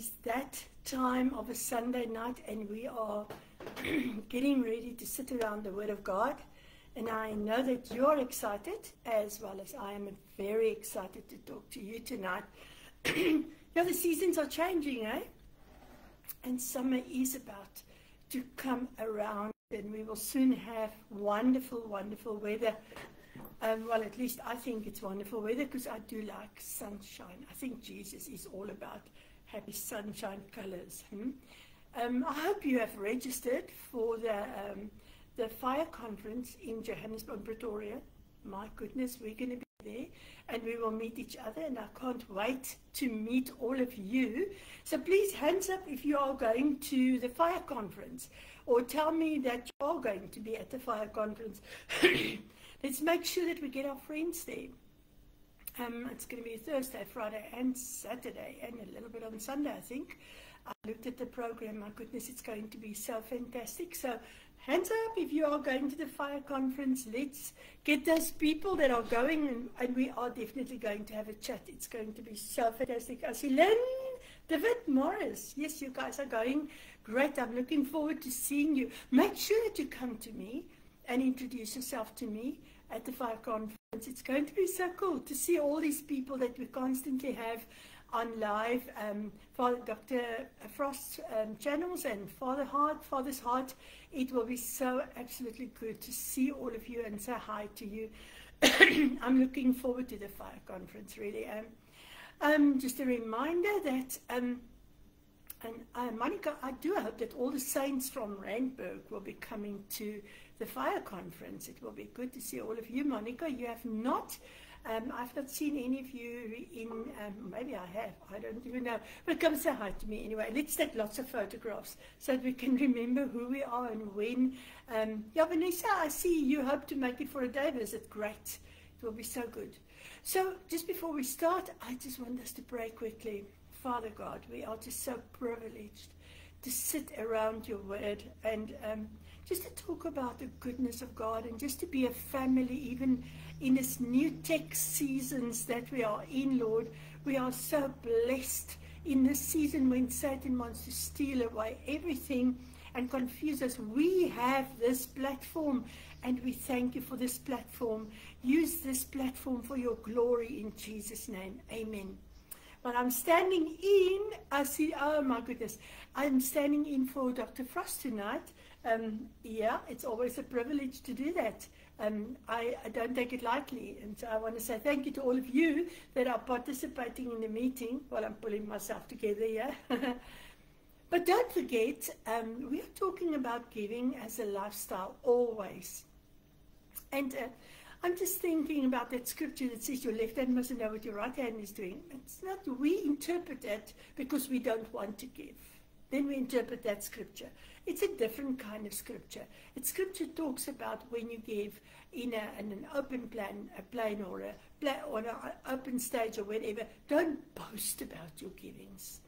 is that time of a Sunday night, and we are getting ready to sit around the Word of God. And I know that you're excited as well as I am very excited to talk to you tonight. The seasons are changing, eh? And summer is about to come around, and we will soon have wonderful, wonderful weather. Well, at least I think it's wonderful weather because I do like sunshine. I think Jesus is all about happy sunshine colors. I hope you have registered for the fire conference in Johannesburg, Pretoria. My goodness, we're going to be there and we will meet each other, and I can't wait to meet all of you. So please, hands up if you are going to the fire conference, or tell me that you are going to be at the fire conference. Let's make sure that we get our friends there. It's going to be Thursday, Friday, and Saturday, and a little bit on Sunday, I think. I looked at the program. My goodness, it's going to be so fantastic. So hands up if you are going to the fire conference. Let's get those people that are going, and we are definitely going to have a chat. It's going to be so fantastic. I see Lynn, David, Morris. Yes, you guys are going. Great. I'm looking forward to seeing you. Make sure that you come to me and introduce yourself to me at the fire conference. It's going to be so cool to see all these people that we constantly have on live, Father Dr. Frost's channels and Father's Heart. It will be so absolutely good to see all of you and say hi to you. I'm looking forward to the fire conference, really. Just a reminder that, Monica, I do hope that all the saints from Randburg will be coming to the fire conference. It will be good to see all of you. Monica, you have not, I've not seen any of you in, maybe I have, I don't even know, but come say hi to me anyway. Let's take lots of photographs so that we can remember who we are and when. Vanessa, I see you hope to make it for a day visit. Great, it will be so good. So just before we start, I just want us to pray quickly. Father God, we are just so privileged to sit around your word and just to talk about the goodness of God, and just to be a family even in this new tech seasons that we are in, Lord. We are so blessed in this season when Satan wants to steal away everything and confuse us. We have this platform, and we thank you for this platform. Use this platform for your glory in Jesus' name. Amen. But I'm standing in, I see, oh my goodness, I'm standing in for Dr. Frost tonight. Yeah, it's always a privilege to do that. I don't take it lightly, and so I want to say thank you to all of you that are participating in the meeting while I'm pulling myself together, yeah. But don't forget, we are talking about giving as a lifestyle always. And I'm just thinking about that scripture that says your left hand mustn't know what your right hand is doing. It's not, we interpret that because we don't want to give. Then we interpret that scripture. It's a different kind of scripture. Scripture talks about when you give in an open plane or on an open stage or whatever. Don't boast about your givings.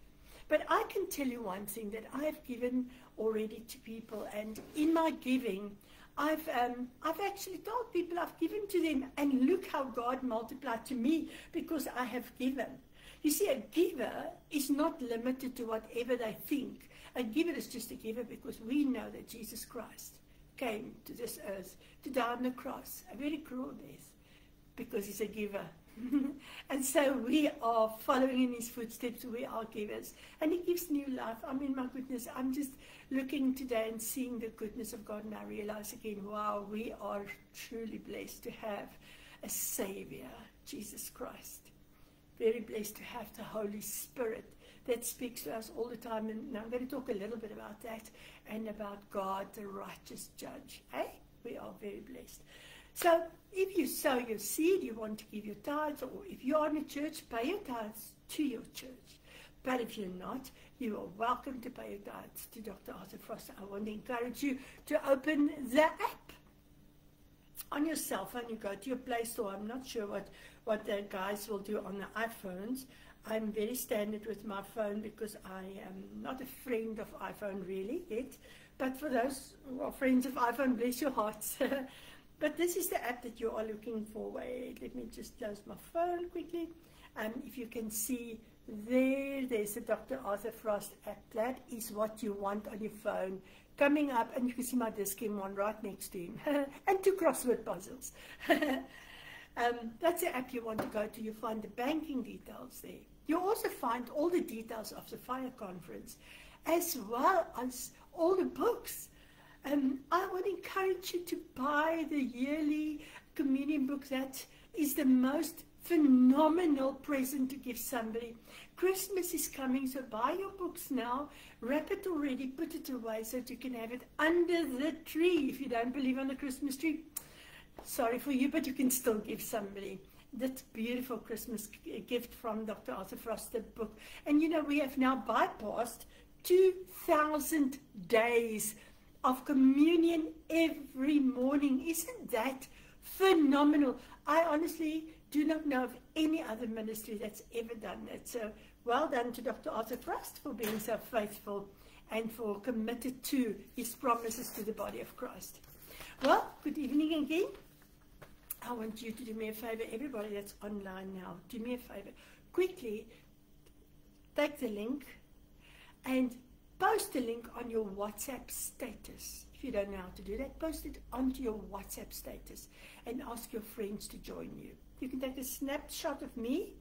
But I can tell you one thing, that I have given already to people, and in my giving, I've actually told people I've given to them, and look how God multiplied to me because I have given. You see, a giver is not limited to whatever they think. A giver is just a giver because we know that Jesus Christ came to this earth to die on the cross, a very cruel death, because he's a giver. And so we are following in his footsteps. We are givers, and he gives new life. I mean, my goodness, I'm just looking today and seeing the goodness of God, and I realize again, wow, we are truly blessed to have a Savior, Jesus Christ. Very blessed to have the Holy Spirit that speaks to us all the time. And now I'm going to talk a little bit about that and about God, the righteous judge. Hey, we are very blessed. So if you sow your seed, you want to give your tithes, or if you're in a church, pay your tithes to your church. But if you're not, you are welcome to pay your tithes to Dr. Arthur Frost. I want to encourage you to open the app on your cell phone. You go to your Play Store. I'm not sure what the guys will do on the iPhones. I'm very standard with my phone because I am not a friend of iPhone really yet. But for those who are friends of iPhone, bless your hearts. But this is the app that you are looking for. Wait, let me just close my phone quickly. If you can see There's the Dr. Arthur Frost app. That is what you want on your phone. Coming up, and you can see my Dis-Chem one right next to him. And 2 crossword puzzles. That's the app you want to go to. You find the banking details there. You also find all the details of the fire conference, as well as all the books. I would encourage you to buy the yearly communion book. That is the most phenomenal present to give somebody. Christmas is coming, so buy your books now, wrap it already, put it away so that you can have it under the tree. If you don't believe on the Christmas tree, sorry for you, but you can still give somebody that beautiful Christmas gift from Dr. Arthur Frost, the book. And you know, we have now bypassed 2,000 days of communion every morning. Isn't that phenomenal? I honestly do not know of any other ministry that's ever done that. So well done to Dr. Arthur Frost for being so faithful and for committed to his promises to the body of Christ. Well, good evening again. I want you to do me a favor, everybody that's online now, do me a favor. Quickly take the link and post the link on your WhatsApp status. If you don't know how to do that, post it onto your WhatsApp status and ask your friends to join you. You can take a snapshot of me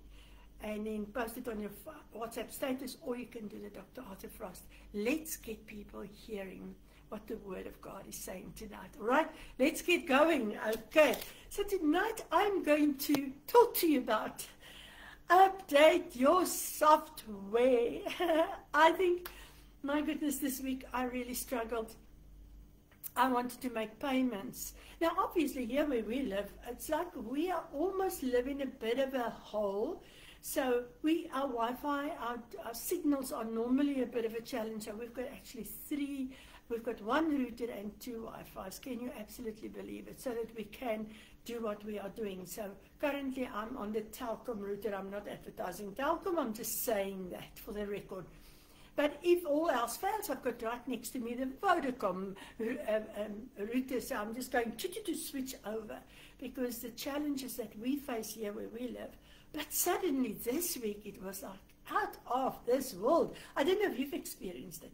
and then post it on your WhatsApp status, or you can do the Dr. Arthur Frost. Let's get people hearing what the Word of God is saying tonight. All right, let's get going. Okay, so tonight I'm going to talk to you about update your software. I think, my goodness, this week I really struggled. I wanted to make payments. Now, obviously, here where we live, it's like we are almost living a bit of a hole. So our Wi-Fi, our signals are normally a bit of a challenge. So we've got actually 3. We've got 1 router and 2 Wi-Fi's. Can you absolutely believe it? So that we can do what we are doing. So currently I'm on the Telkom router. I'm not advertising Telkom. I'm just saying that for the record. But if all else fails, I've got right next to me the Vodacom router. So I'm just going to switch over, because the challenges that we face here where we live. But suddenly this week it was like out of this world. I don't know if you've experienced it.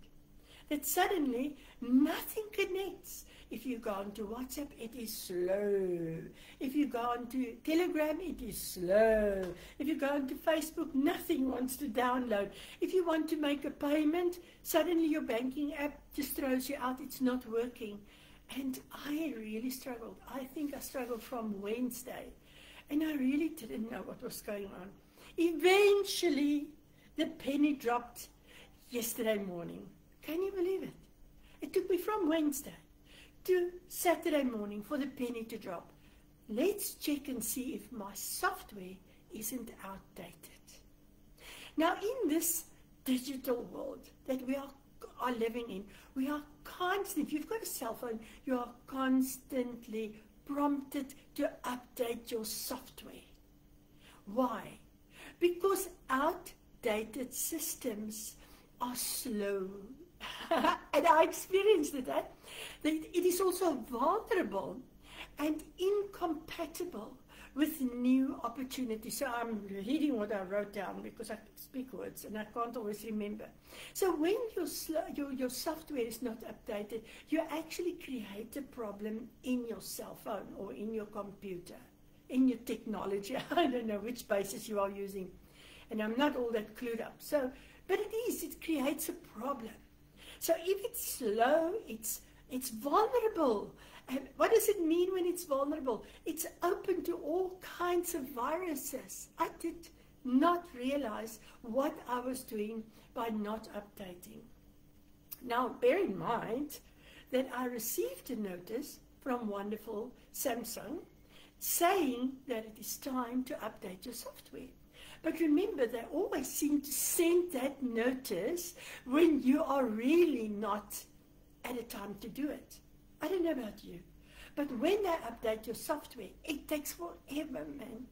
That suddenly nothing connects. If you go onto WhatsApp, it is slow. If you go onto Telegram, it is slow. If you go onto Facebook, nothing wants to download. If you want to make a payment, suddenly your banking app just throws you out. It's not working. And I really struggled. I think I struggled from Wednesday. And I really didn't know what was going on. Eventually, the penny dropped yesterday morning. Can you believe it? It took me from Wednesday to Saturday morning for the penny to drop. Let's check and see if my software isn't outdated. Now, in this digital world that we are living in, we are constantly, if you've got a cell phone, you are constantly prompted to update your software. Why? Because outdated systems are slow. And I experienced that it is also vulnerable and incompatible with new opportunities. So I'm reading what I wrote down, because I speak words and I can't always remember. So when your software is not updated, you actually create a problem in your cell phone or in your computer, in your technology. I don't know which basis you are using, and I'm not all that clued up. So, but it creates a problem. So if it's slow, it's vulnerable. And what does it mean when it's vulnerable? It's open to all kinds of viruses. I did not realize what I was doing by not updating. Now, bear in mind that I received a notice from wonderful Samsung saying that it is time to update your software. But remember, they always seem to send that notice when you are really not at a time to do it. I don't know about you, but when they update your software, it takes forever, man.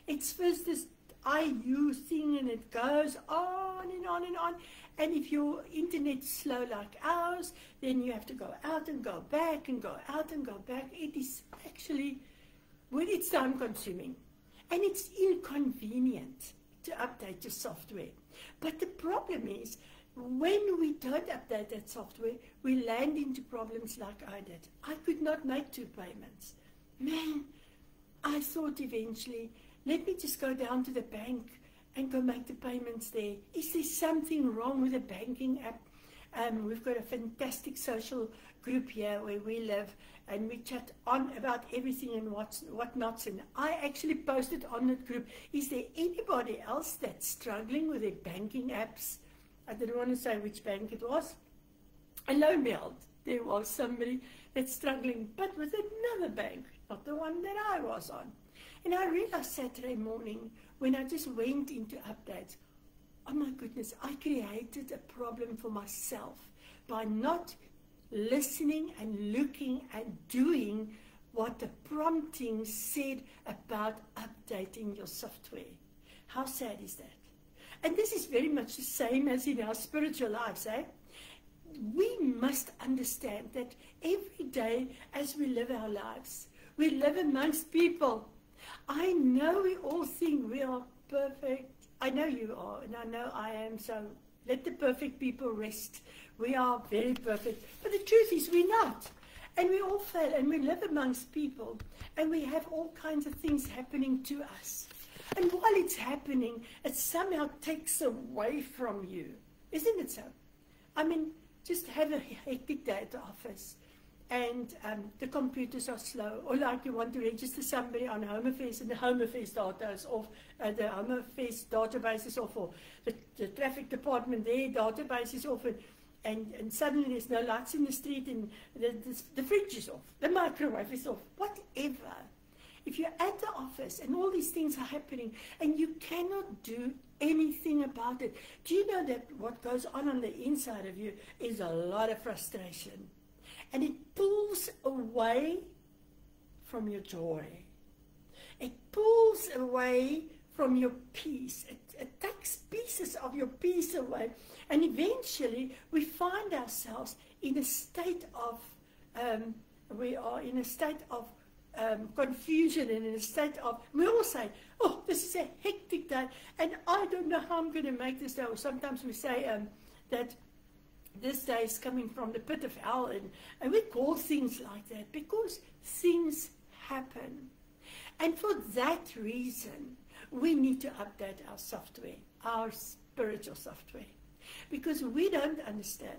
It's first this IU thing, and it goes on and on and on. And if your internet's slow like ours, then you have to go out and go back and go out and go back. It is actually, well, it's time consuming. And it's inconvenient. to update your software. But the problem is, when we don't update that software, we land into problems like I did. I could not make 2 payments. Man, I thought eventually, let me just go down to the bank and go make the payments there. Is there something wrong with the banking app? We've got a fantastic social group here where we live, and we chat on about everything and whatnots. And I actually posted on that group, is there anybody else that's struggling with their banking apps? I didn't want to say which bank it was. And lo and behold, there was somebody that's struggling, but with another bank, not the one that I was on. And I realized Saturday morning when I just went into updates, oh my goodness, I created a problem for myself by not listening and looking and doing what the prompting said about updating your software. How sad is that? And this is very much the same as in our spiritual lives, eh? We must understand that every day as we live our lives, we live amongst people. I know we all think we are perfect. I know you are, and I know I am, so let the perfect people rest. We are very perfect. But the truth is we're not. And we all fail, and we live amongst people, and we have all kinds of things happening to us. And while it's happening, it somehow takes away from you. Isn't it so? I mean, just have a hectic day at the office, and the computers are slow, or like you want to register somebody on Home Affairs, and the Home Affairs data is off, the Home Affairs database is off, or the traffic department, their database is off, and suddenly there's no lights in the street, and the fridge is off, the microwave is off, whatever. If you're at the office and all these things are happening and you cannot do anything about it, do you know that what goes on the inside of you is a lot of frustration? And it pulls away from your joy. It pulls away from your peace. It takes pieces of your peace away. And eventually we find ourselves in a state of, confusion, and in a state of, we all say, oh, this is a hectic day, and I don't know how I'm going to make this day. Or sometimes we say that this day is coming from the pit of hell, and we call things like that because things happen. And for that reason, we need to update our software, our spiritual software, because we don't understand.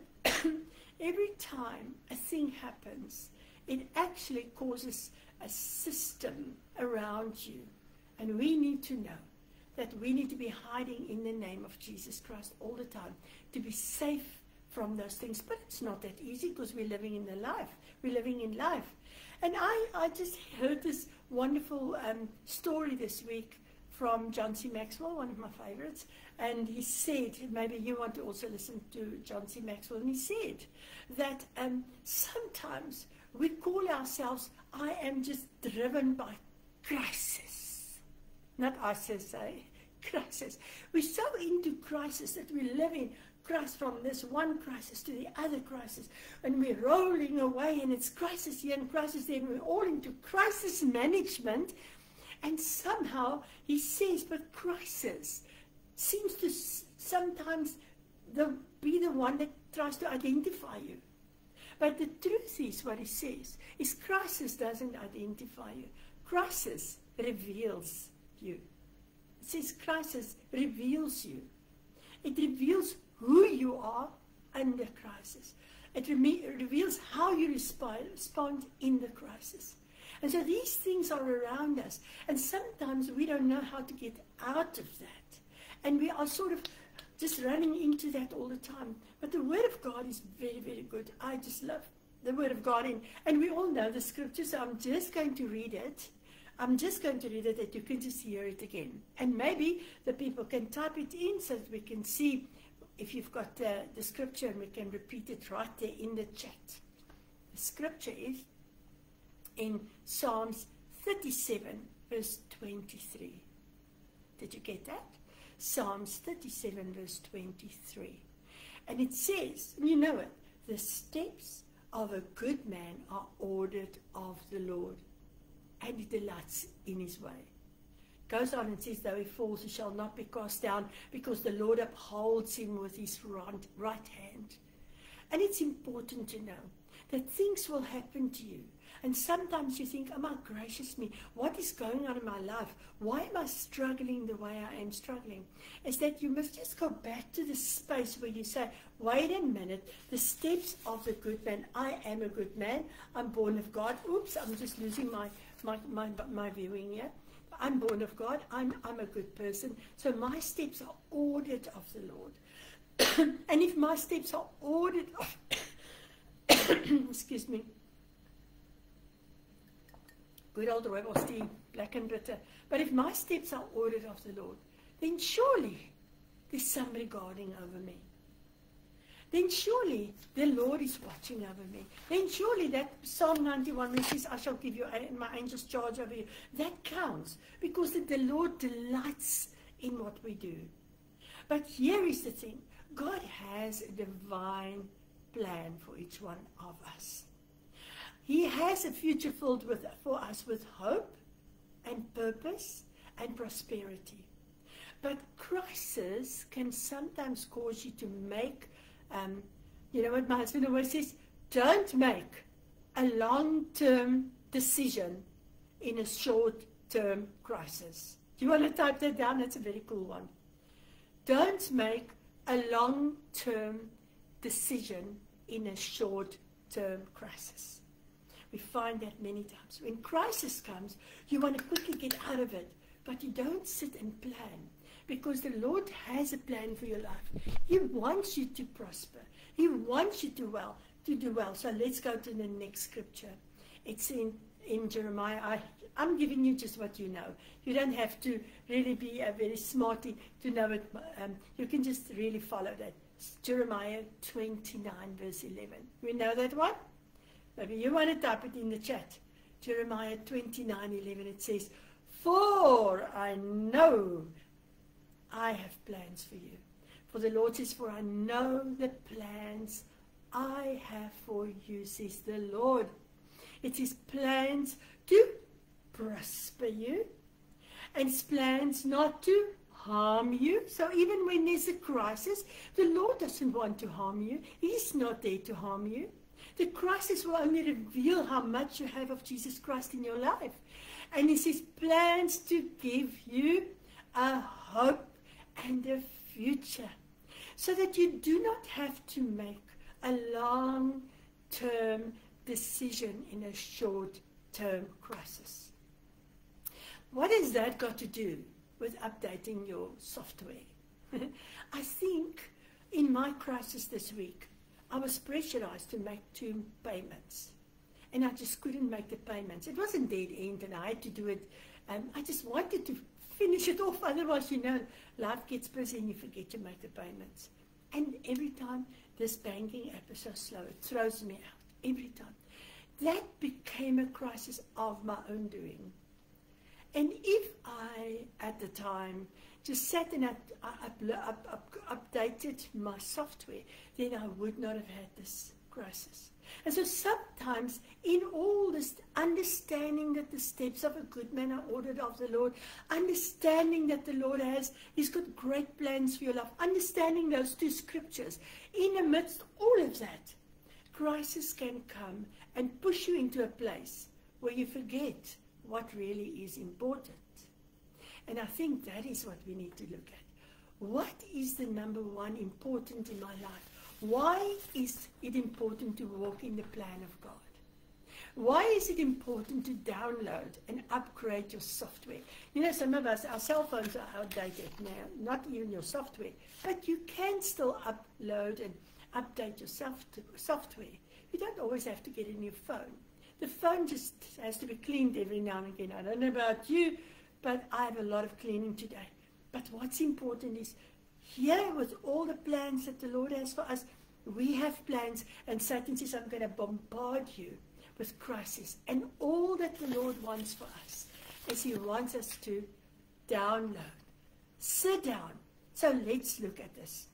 Every time a thing happens, it actually causes a system around you. And we need to know that we need to be hiding in the name of Jesus Christ all the time to be safe from those things. But it's not that easy because we're living in the life. We're living in life. And I just heard this wonderful story this week from John C. Maxwell, one of my favorites. And he said, maybe you want to also listen to John C. Maxwell, and he said that sometimes we call ourselves, I am just driven by crisis. Not ISIS, crisis. We're so into crisis that we live in crisis, from this one crisis to the other crisis. And we're rolling away, and it's crisis here and crisis there, and we're all into crisis management. And somehow, he says, but crisis seems to sometimes be the one that tries to identify you. But the truth is, what he says, is crisis doesn't identify you. Crisis reveals you. It says crisis reveals you. It reveals who you are under crisis. It reveals how you respond in the crisis. And so these things are around us. And sometimes we don't know how to get out of that. And we are sort of just running into that all the time. But the Word of God is very, very good. I just love the Word of God. And we all know the Scripture, so I'm just going to read it. I'm just going to read it that you can just hear it again. And maybe the people can type it in so that we can see if you've got the Scripture, and we can repeat it right there in the chat. The Scripture is in Psalms 37, verse 23. Did you get that? Psalms 37, verse 23. And it says, and you know it, the steps of a good man are ordered of the Lord, and he delights in his way. goes on and says, though he falls, he shall not be cast down, because the Lord upholds him with his right hand. And it's important to know that things will happen to you. And sometimes you think, oh my gracious me, what is going on in my life? Why am I struggling the way I am struggling? Is that you must just go back to the space where you say, wait a minute, the steps of the good man. I am a good man. I'm born of God. Oops, I'm just losing my viewing here. I'm born of God. I'm a good person. So my steps are ordered of the Lord. And if my steps are ordered of, excuse me, good old rooibos tea, black and bitter. But if my steps are ordered of the Lord, then surely there's somebody guarding over me. Then surely the Lord is watching over me. Then surely that Psalm 91 which says, I shall give you my angels charge over you, that counts, because the Lord delights in what we do. But here is the thing. God has a divine plan for each one of us. He has a future filled for us with hope and purpose and prosperity. But crisis can sometimes cause you to make, you know what my husband always says, don't make a long-term decision in a short-term crisis. Do you want to type that down? That's a very cool one. Don't make a long-term decision in a short-term crisis. We find that many times. When crisis comes, you want to quickly get out of it, but you don't sit and plan, because the Lord has a plan for your life. He wants you to prosper. He wants you to do well. So let's go to the next scripture. It's in Jeremiah. I'm giving you just what you know. You don't have to really be a very smarty to know it. You can just really follow that. It's Jeremiah 29 verse 11. We know that one? Maybe you want to type it in the chat. Jeremiah 29:11. It says, for I know I have plans for you. For the Lord says, for I know the plans I have for you, says the Lord. It is plans to prosper you, and it's plans not to harm you. So even when there's a crisis, the Lord doesn't want to harm you. He's not there to harm you. The crisis will only reveal how much you have of Jesus Christ in your life. And He says plans to give you a hope and a future, so that you do not have to make a long-term decision in a short-term crisis. What has that got to do with updating your software? I think in my crisis this week, I was pressurized to make 2 payments, and I just couldn't make the payments. It wasn't dead end, and I had to do it. I just wanted to finish it off, otherwise, you know, life gets busy and you forget to make the payments. And every time this banking app is so slow, it throws me out, every time. That became a crisis of my own doing. And if I, at the time, just sat and updated my software, then I would not have had this crisis. And so sometimes in all this, understanding that the steps of a good man are ordered of the Lord, understanding that the Lord He's got great plans for your life, understanding those 2 scriptures, in amidst all of that, crisis can come and push you into a place where you forget what really is important. And I think that is what we need to look at. What is the number one important in my life? Why is it important to walk in the plan of God? Why is it important to download and upgrade your software? You know, some of us, our cell phones are outdated now, not even your software, but you can still upload and update your software. You don't always have to get a new phone. The phone just has to be cleaned every now and again. I don't know about you, but I have a lot of cleaning today. But what's important is, here with all the plans that the Lord has for us, we have plans, and Satan says, I'm going to bombard you with crisis. And all that the Lord wants for us is He wants us to download, sit down. So let's look at this.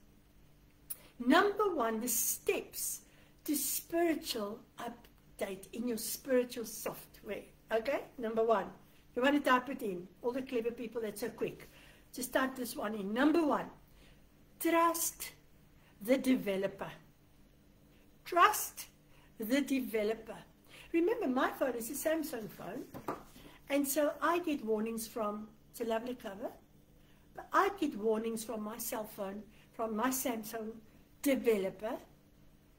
Number 1, the steps to spiritual update in your spiritual software. Okay, number 1. You want to type it in. All the clever people that's so quick. Just type this one in. Number 1, trust the developer. Trust the developer. Remember, my phone is a Samsung phone, and so I get warnings from, it's a lovely cover, but I get warnings from my cell phone, from my Samsung developer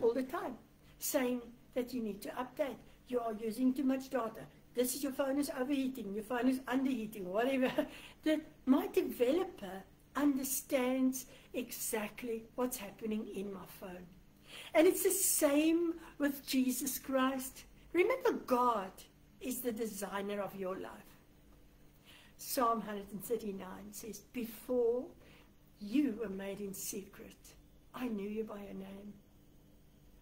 all the time, saying that you need to update, you are using too much data, this is, your phone is overheating, your phone is underheating, whatever. My developer understands exactly what's happening in my phone. And it's the same with Jesus Christ. Remember, God is the designer of your life. Psalm 139 says, before you were made in secret, I knew you by your name.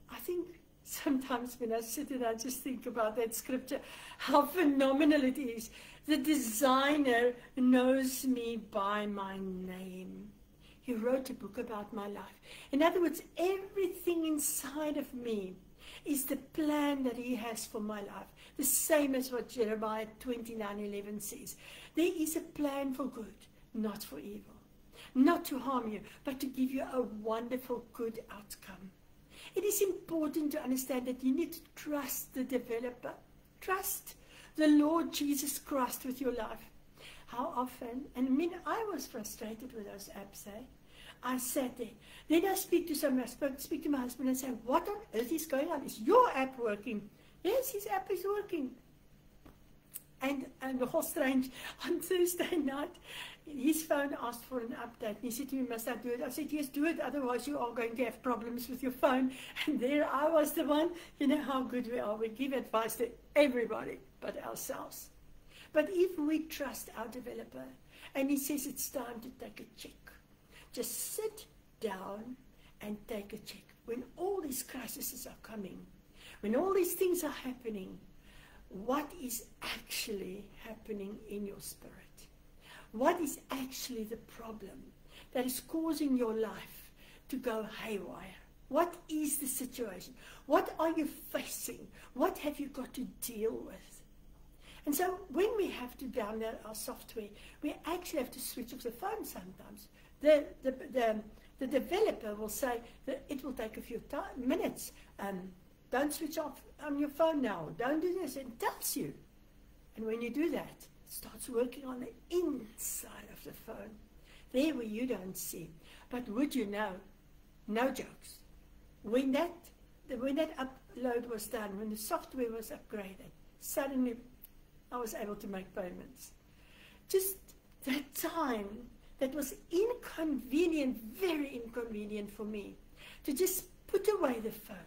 I think sometimes when I sit and I just think about that scripture, how phenomenal it is. The designer knows me by my name. He wrote a book about my life. In other words, everything inside of me is the plan that he has for my life. The same as what Jeremiah 29:11 says. There is a plan for good, not for evil. Not to harm you, but to give you a wonderful, good outcome. It is important to understand that you need to trust the developer. Trust the Lord Jesus Christ with your life. How often, and I mean, I was frustrated with those apps, eh? I sat there. Then I speak to someone, speak to my husband and say, what on earth is going on? Is your app working? Yes, his app is working. And the whole strange, on Thursday night, his phone asked for an update. And he said to me, must I do it? I said, yes, do it. Otherwise, you are going to have problems with your phone. And there I was the one. You know how good we are. We give advice to everybody but ourselves. But if we trust our developer, and he says it's time to take a check, just sit down and take a check. When all these crises are coming, when all these things are happening, what is actually happening in your spirit? What is actually the problem that is causing your life to go haywire? What is the situation? What are you facing? What have you got to deal with? And so when we have to download our software, we actually have to switch off the phone sometimes. The developer will say that it will take a few minutes. Don't switch off on your phone now. Don't do this. It tells you. And when you do that, it starts working on the inside of the phone. There where you don't see. But would you know, no jokes, when that upload was done, when the software was upgraded, suddenly I was able to make payments. Just that time that was inconvenient, very inconvenient for me, to just put away the phone,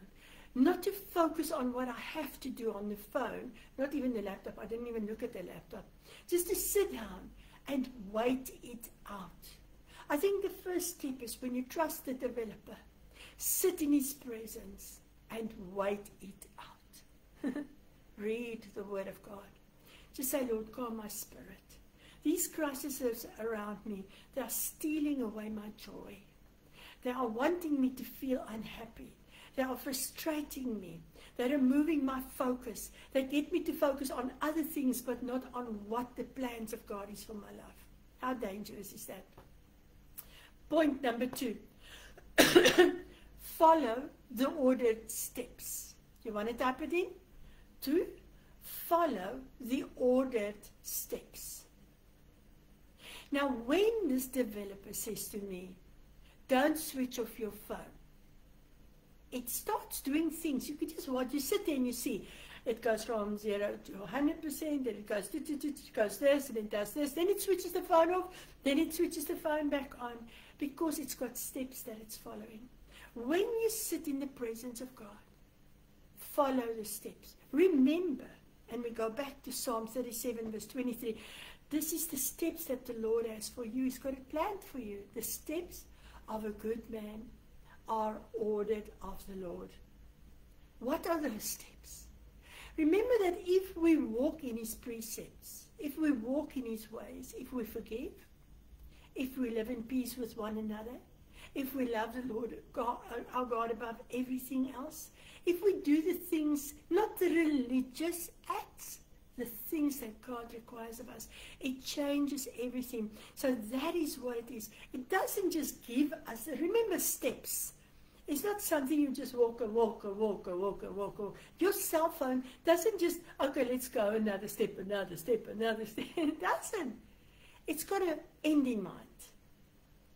not to focus on what I have to do on the phone, not even the laptop. I didn't even look at the laptop. Just to sit down and wait it out. I think the first step is when you trust the developer, sit in his presence and wait it out. Read the Word of God. Just say, Lord, calm my spirit. These crises around me, they are stealing away my joy. They are wanting me to feel unhappy. They are frustrating me. They're removing my focus. They get me to focus on other things, but not on what the plans of God is for my life. How dangerous is that? Point number 2. Follow the ordered steps. You want to type it in? 2. Follow the ordered steps. Now, when this developer says to me, don't switch off your phone, it starts doing things. You could just watch, you sit there and you see, it goes from 0 to 100%, then it goes this, and it does this, then it switches the phone off, then it switches the phone back on, because it's got steps that it's following. When you sit in the presence of God, follow the steps. Remember, and we go back to Psalm 37, verse 23, this is the steps that the Lord has for you. He's got it planned for you. The steps of a good man are ordered of the Lord. What are those steps? Remember that if we walk in his precepts, if we walk in his ways, if we forgive, if we live in peace with one another, if we love the Lord God, our God above everything else, if we do the things, not the religious acts, the things that God requires of us. It changes everything. So that is what it is. It doesn't just give us, remember, steps. It's not something you just walk. Your cell phone doesn't just, okay, let's go another step. It doesn't. It's got an end in mind.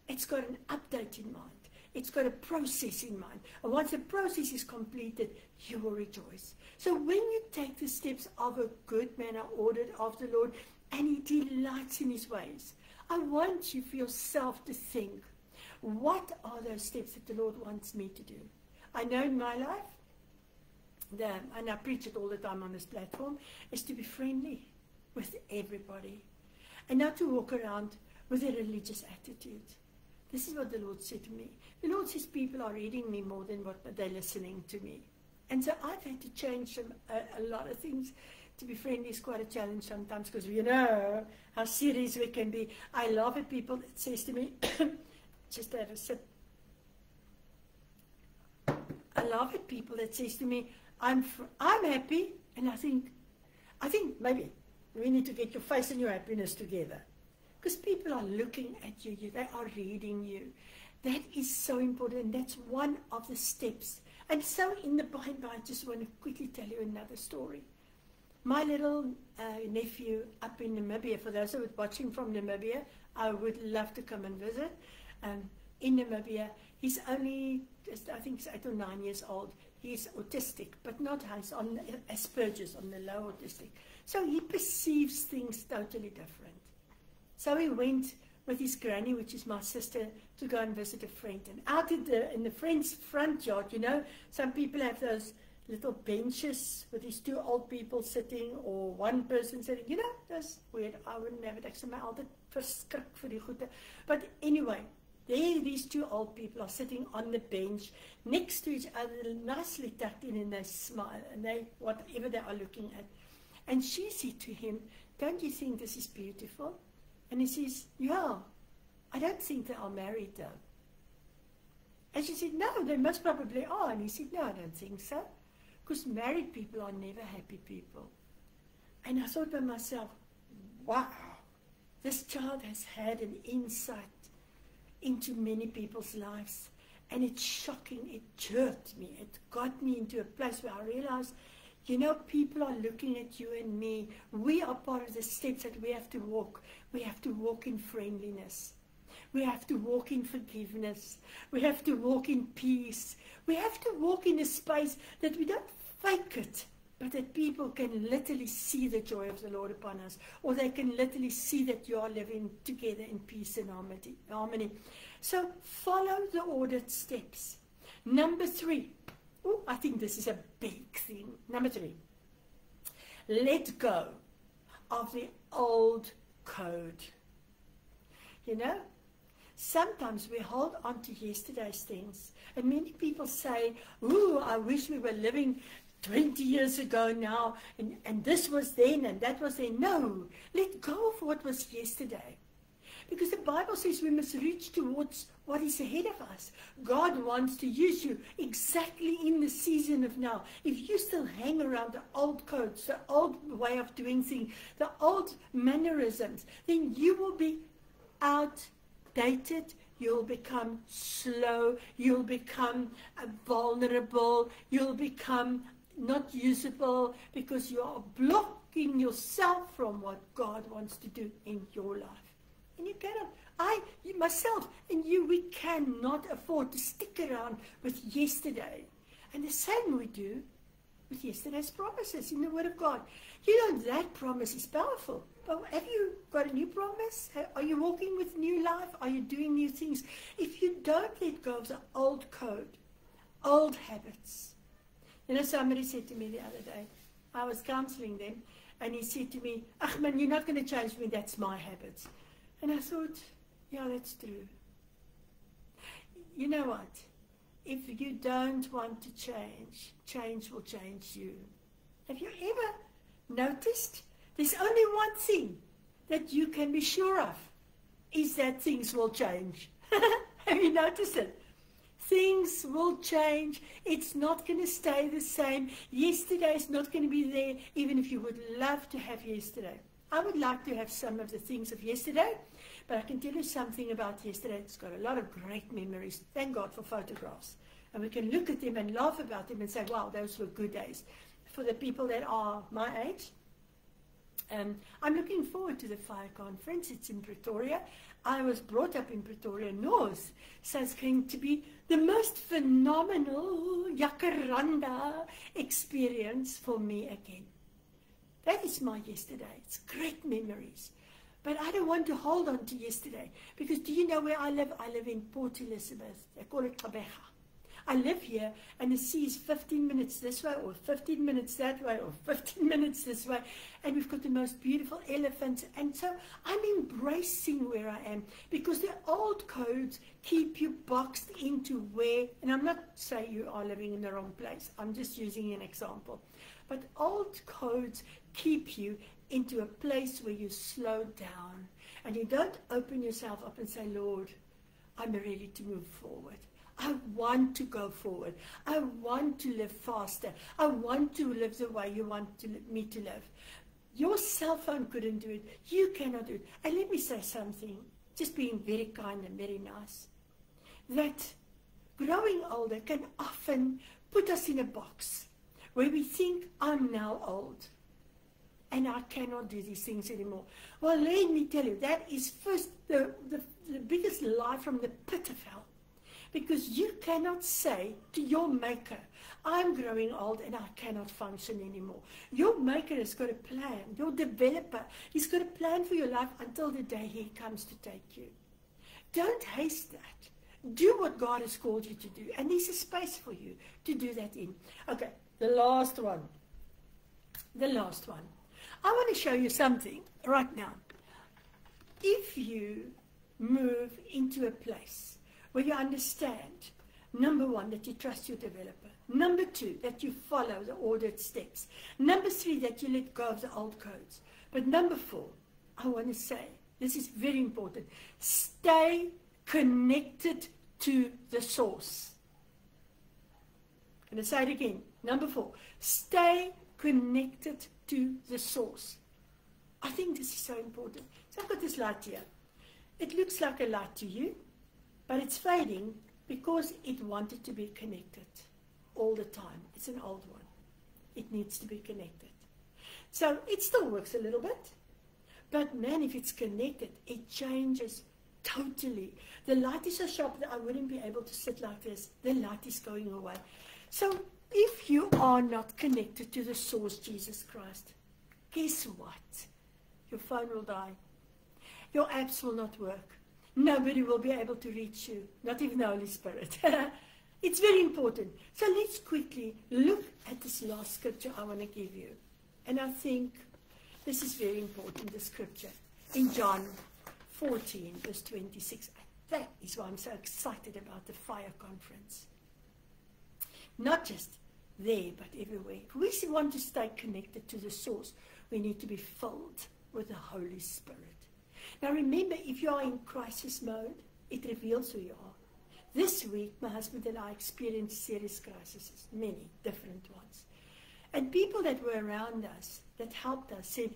It's got an update in mind. It's got a process in mind. And once the process is completed, you will rejoice. So when you take the steps of a good manner ordered of the Lord, and He delights in His ways, I want you for yourself to think, what are those steps that the Lord wants me to do? I know in my life, and I preach it all the time on this platform, is to be friendly with everybody. And not to walk around with a religious attitude. This is what the Lord said to me. The Lord says people are reading me more than what they're listening to me. And so I've had to change a lot of things. To be friendly is quite a challenge sometimes because we know how serious we can be. I laugh at people that says to me, just have a sip. I laugh at people that says to me, I'm happy, and I think maybe we need to get your face and your happiness together. Because people are looking at you, they are reading you. That is so important, and that's one of the steps. And so in the Bible, I just want to quickly tell you another story. My little nephew up in Namibia, for those who are watching from Namibia, I would love to come and visit. In Namibia, he's only, I think he's 8 or 9 years old. He's autistic, but not high, he's on Asperger's, on the low autistic. So he perceives things totally different. So he went with his granny, which is my sister, to go and visit a friend. And out in the friend's front yard, you know, some people have those little benches with these two old people sitting or one person sitting. You know, that's weird. I wouldn't have it. Actually, my altyd verskrik vir die goede. But anyway, these two old people are sitting on the bench next to each other, nicely tucked in, and they smile, and they, whatever they are looking at. And she said to him, don't you think this is beautiful? And he says, yeah, I don't think they are married though. And she said, no, they most probably are. And he said, no, I don't think so. Because married people are never happy people. And I thought to myself, wow, this child has had an insight into many people's lives. And it's shocking, it jerked me, it got me into a place where I realized, you know, people are looking at you and me. We are part of the steps that we have to walk. We have to walk in friendliness. We have to walk in forgiveness. We have to walk in peace. We have to walk in a space that we don't fake it, but that people can literally see the joy of the Lord upon us, or they can literally see that you are living together in peace and harmony. So follow the ordered steps. Number 3. Oh, I think this is a big thing. Number 3. Let go of the old code. You know, sometimes we hold on to yesterday's things. And many people say, ooh, I wish we were living 20 years ago now, and this was then, and that was then. No, let go of what was yesterday. Because the Bible says we must reach towards what is ahead of us. God wants to use you exactly in the season of now. If you still hang around the old codes, the old way of doing things, the old mannerisms, then you will be outdated, you'll become slow, you'll become vulnerable, you'll become not usable because you are blocking yourself from what God wants to do in your life. And you cannot, myself and you, we cannot afford to stick around with yesterday. And the same we do with yesterday's promises in the Word of God. You know, that promise is powerful. But have you got a new promise? Are you walking with new life? Are you doing new things? If you don't let go of the old code, old habits. You know, somebody said to me the other day, I was counseling them, and he said to me, ach man, you're not going to change me, that's my habits. And I thought, yeah, that's true. You know what? If you don't want to change, change will change you. Have you ever noticed? There's only one thing that you can be sure of, is that things will change. Have you noticed it? Things will change. It's not going to stay the same. Yesterday is not going to be there, even if you would love to have yesterday. I would like to have some of the things of yesterday, but I can tell you something about yesterday. It's got a lot of great memories. Thank God for photographs. And we can look at them and laugh about them and say, wow, those were good days. For the people that are my age, I'm looking forward to the fire conference. It's in Pretoria. I was brought up in Pretoria North, so it's going to be the most phenomenal Jacaranda experience for me again. That is my yesterday. It's great memories. But I don't want to hold on to yesterday, because do you know where I live? I live in Port Elizabeth. They call it Gqeberha. I live here, and the sea is 15 minutes this way, or 15 minutes that way, or 15 minutes this way, and we've got the most beautiful elephants, and so I'm embracing where I am, because the old codes keep you boxed into where, and I'm not saying you are living in the wrong place, I'm just using an example, but old codes keep you into a place where you slow down, and you don't open yourself up and say, Lord, I'm ready to move forward. I want to go forward. I want to live faster. I want to live the way you want me to live. Your cell phone couldn't do it. You cannot do it. And let me say something, just being very kind and very nice, that growing older can often put us in a box where we think, I'm now old and I cannot do these things anymore. Well, let me tell you, that is first the biggest lie from the pit of hell. Because you cannot say to your maker, I'm growing old and I cannot function anymore. Your maker has got a plan. Your developer, he's got a plan for your life until the day he comes to take you. Don't haste that. Do what God has called you to do. And there's a space for you to do that in. Okay, the last one. The last one. I want to show you something right now. If you move into a place where you understand, number one, that you trust your developer. Number two, that you follow the ordered steps. Number three, that you let go of the old codes. But number four, I want to say, this is very important, stay connected to the source. I'm going to say it again. Number four, stay connected to the source. I think this is so important. So I've got this light here. It looks like a light to you, but it's fading because it wanted to be connected all the time. It's an old one. It needs to be connected. So it still works a little bit, but man, if it's connected, it changes totally. The light is so sharp that I wouldn't be able to sit like this. The light is going away. So if you are not connected to the source, Jesus Christ, guess what? Your phone will die. Your apps will not work. Nobody will be able to reach you, not even the Holy Spirit. It's very important. So let's quickly look at this last scripture I want to give you. And I think this is very important, the scripture. In John 14, verse 26. That is why I'm so excited about the fire conference. Not just there, but everywhere. If we want to stay connected to the source, we need to be filled with the Holy Spirit. Now remember, if you are in crisis mode, it reveals who you are. This week, my husband and I experienced serious crises, many different ones. And people that were around us, that helped us, said,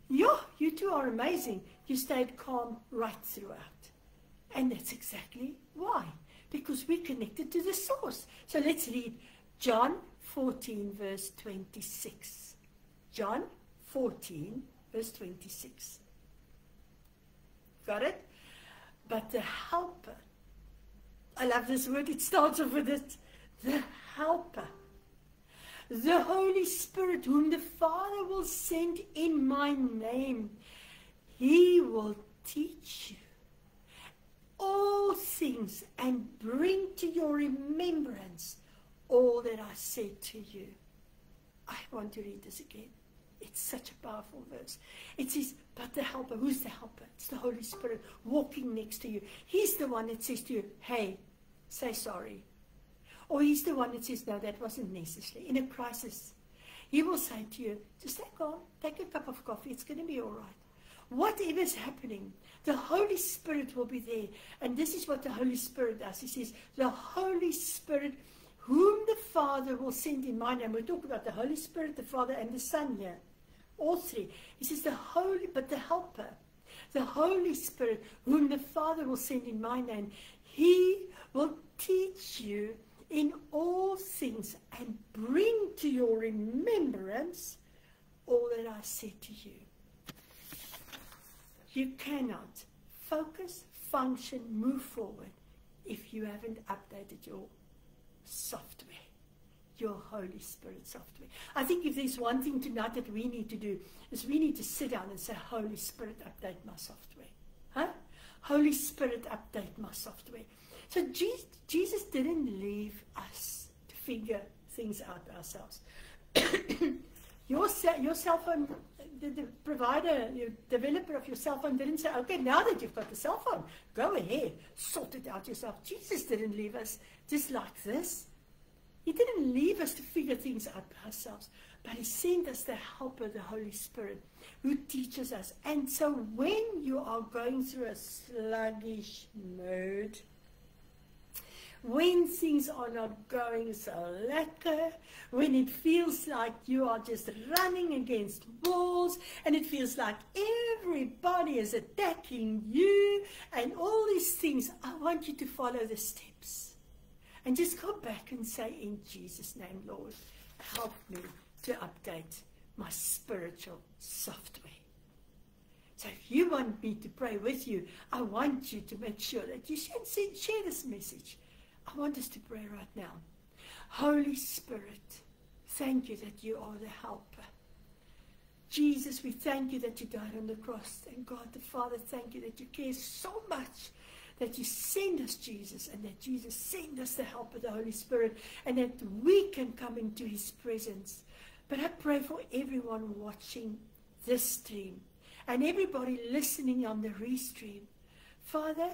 yo, you two are amazing. You stayed calm right throughout. And that's exactly why. Because we connected to the source. So let's read John 14, verse 26. John 14, verse 26. Got it? But the helper, I love this word, it starts off with it, the helper, the Holy Spirit, whom the Father will send in my name, he will teach you all things and bring to your remembrance all that I said to you. I want to read this again. It's such a powerful verse. It says, but the helper, who's the helper? It's the Holy Spirit walking next to you. He's the one that says to you, hey, say sorry. Or he's the one that says, no, that wasn't necessary. In a crisis, he will say to you, just take a cup of coffee, it's going to be all right. whatever's happening, the Holy Spirit will be there. And this is what the Holy Spirit does. He says, the Holy Spirit, whom the Father will send in my name. We talk about the Holy Spirit, the Father, and the Son here. All three. He says the Helper, the Holy Spirit, whom the Father will send in my name, he will teach you in all things and bring to your remembrance all that I said to you. You cannot focus, function, move forward if you haven't updated your software, your Holy Spirit software. I think if there's one thing tonight that we need to do, is we need to sit down and say, Holy Spirit, update my software. Huh? Holy Spirit, update my software. So Jesus didn't leave us to figure things out ourselves. Your cell phone, the provider, your developer of your cell phone didn't say, okay, now that you've got the cell phone, go ahead, sort it out yourself. Jesus didn't leave us just like this. He didn't leave us to figure things out ourselves, but he sent us the Helper, the Holy Spirit, who teaches us. And so when you are going through a sluggish mode, when things are not going so lekker, when it feels like you are just running against walls, and it feels like everybody is attacking you, and all these things, I want you to follow the steps. And just go back and say, in Jesus' name, Lord, help me to update my spiritual software. So if you want me to pray with you, I want you to make sure that you share this message. I want us to pray right now. Holy Spirit, thank you that you are the helper. Jesus, we thank you that you died on the cross. And God the Father, thank you that you care so much that you send us Jesus, and that Jesus send us the helper, the Holy Spirit, and that we can come into his presence. But I pray for everyone watching this stream and everybody listening on the restream. Father,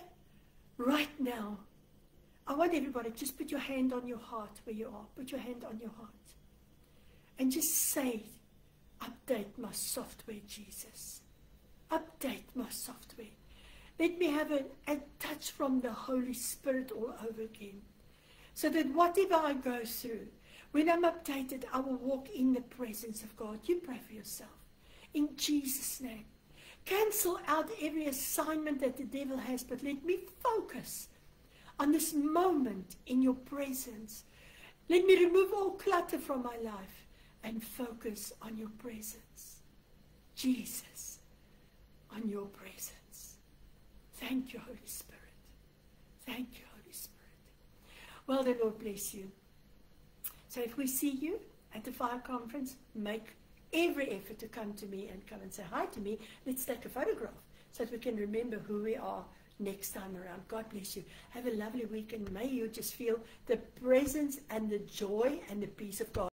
right now, I want everybody, just put your hand on your heart where you are. Put your hand on your heart. And just say, update my software, Jesus. Update my software. Let me have a touch from the Holy Spirit all over again. So that whatever I go through, when I'm updated, I will walk in the presence of God. You pray for yourself. In Jesus' name. Cancel out every assignment that the devil has, but let me focus on this moment in your presence. Let me remove all clutter from my life and focus on your presence. Jesus, on your presence. Thank you, Holy Spirit. Thank you, Holy Spirit. Well, the Lord bless you. So if we see you at the fire conference, make every effort to come to me and come and say hi to me. Let's take a photograph so that we can remember who we are next time around. God bless you. Have a lovely weekend. May you just feel the presence and the joy and the peace of God.